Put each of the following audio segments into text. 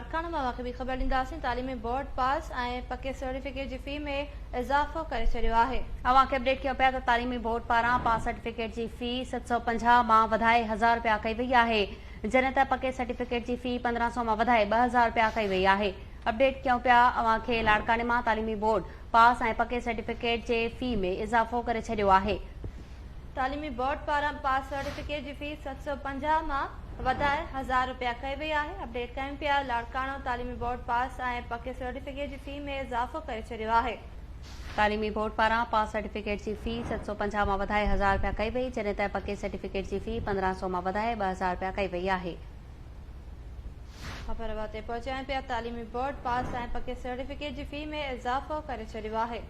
लाड़काना मां खे भी ख़बर ॾींदासीं। तालीमी बोर्ड पास ऐं पके सर्टिफिकेट जी फी में इज़ाफ़ो करे छॾियो आहे। अवां खे अपडेट कयो पिया त तालीमी बोर्ड पारां पास सर्टिफिकेट जी फी 750 मां वधाए 1000 रुपया कई वई आहे, जॾहिं त पके सर्टिफिकेट जी फी 1500 मां वधाए 2000 रुपया कई वई आहे। अपडेट कयूं पिया अवां खे लाड़काने मां तालीमी बोर्ड पास ऐं पके सर्टिफिकेट जे फी में इज़ाफ़ो करे छॾियो आहे। तालीमी बोर्ड पारां पास सर्टिफिकेट जी फी 750 मां वधाए 1000 रुपया कई वई आहे। अपडेट कयूं पिया लाड़काना तालीमी बोर्ड पास ऐं पके सर्टिफिकेट जी फी में इज़ाफ़ो करे छॾियो आहे। तालीमी बोर्ड पारां पास सर्टिफिकेट जी फी 750 मां वधाए 1000 रुपया कई वई, जॾहिं त पके सर्टिफिकेट जी फी 1500 मां वधाए 2000 रुपया कई वई आहे। ख़बर ते पहुचायूं पिया तालीमी बोर्ड पास ऐं पके सर्टिफिकेट जी फी में इज़ाफ़ो करे छॾियो आहे।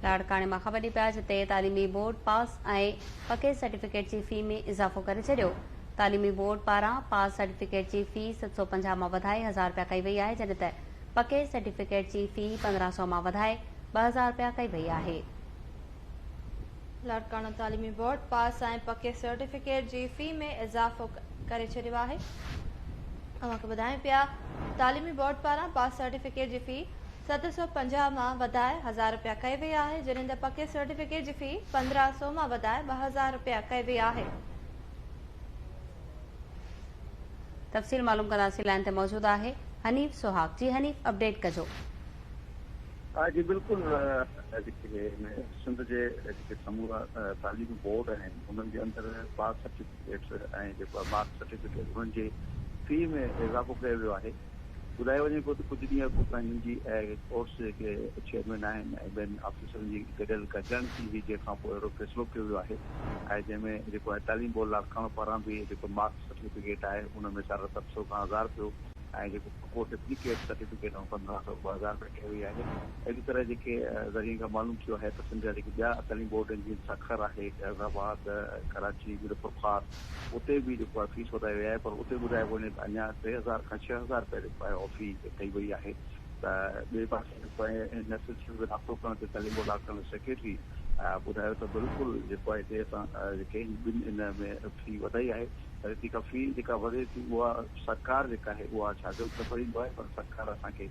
लाड़काने मां ख़बर ॾी पिया जिते तालीमी बोर्ड पास ऐं पके सर्टिफिकेट जी फी में इज़ाफ़ो करे छॾियो। तालीमी बोर्ड पारां पास सर्टिफिकेट जी फी 750 मां वधाए 1000 रुपया कई वई आहे, जॾहिं त पके सर्टिफिकेट जी फी 1500 मां वधाए 2000 रुपया कई वई आहे। लाड़काना तालीमी बोर्ड पास ऐं पके सर्टिफिकेट जी फी में इज़ाफ़ो करे छॾियो आहे। अवां खे ॿुधायूं पिया तालीमी बोर्ड पारां पास सर्टिफिकेट जी फी 750 मां वधाए 1000 रुपया कई वई आहे, जॾहिं त पके सर्टिफिकेट जी फी 1500 मां वधाए 2000 रुपया कई वई आहे। तफ़सील मालूम कंदासीं, लाइन ते मौजूद आहे हनीफ़ सुहाग। जी हनीफ़, अपडेट कजो। जी बिल्कुल, सिंध जे समूरा तालीमी बोर्ड आहिनि उन्हनि जे अंदरि पास सर्टिफिकेट्स ऐं जेको मार्क्स सर्टिफिकेट उन्हनि जे फी में इज़ाफ़ो कयो वियो आहे। ॿुधायो वञे पियो त कुझु ॾींहं अॻु पंहिंजी जी कोर्स जेके चेयरमैन आहिनि ऐं ॿियनि ऑफिसरनि जी गॾियल गॾिजाणी थी हुई, जंहिंखां पोइ अहिड़ो फ़ैसिलो कयो वियो आहे ऐं जंहिंमें जेको आहे तालीम बोर्ड लाड़काना पारां बि जेको मार्क्स सर्टिफिकेट आहे उन में 750 खां 1000 रुपयो ऐं जेको पको डुप्लीकेट सर्टिफिकेट ऐं 1500 2000 रुपया कई वई आहे। अहिड़ी तरह जेके ज़रिए खां मालूम थियो आहे त सिंध जा जेके ॿिया तालीम बोर्ड आहिनि जीअं सखर आहे, हैदराबाद, कराची, मुज़फ़्फ़रपुर, उते बि जेको आहे फीस वधाई वई आहे, पर उते ॿुधायो वञे त अञा 3000 खां 6000 रुपया जेको आहे फी कई वई आहे। त ॿिए पासे जेको आहे हिन सिलसिले में राब्तो करण ते तालीम बोर्ड लाड़काना सेक्रेटरी ॿुधायो त बिल्कुलु जेको आहे हिते असां जेके ॿिनि इन में फी वधाई आहे, पर जेका फी जेका वधे थी उहा सरकार जेका आहे उहा शागिर्द त भरींदो आहे, पर सरकार असांखे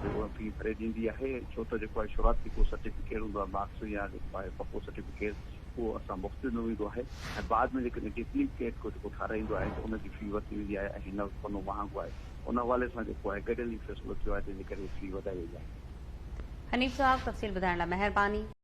जेको फी भरे ॾींदी आहे, छो त जेको आहे शुरूआती को सर्टिफिकेट हूंदो आहे मार्क्स या जेको आहे पको सर्टिफिकेट उहो असां मुफ़्त में वेंदो आहे ऐं बाद में जेकॾहिं डुप्लीकेट को जेको ठाराईंदो आहे त उनजी फी वधी वेंदी आहे ऐं हिन पनो महांगो आहे। उन हवाले सां जेको आहे गॾियल ई फ़ैसिलो थियो आहे, जंहिंजे करे फी वधाई वई आहे। हनीफ़ सुहाग, तफ़सील ॿुधाइण लाइ महिरबानी।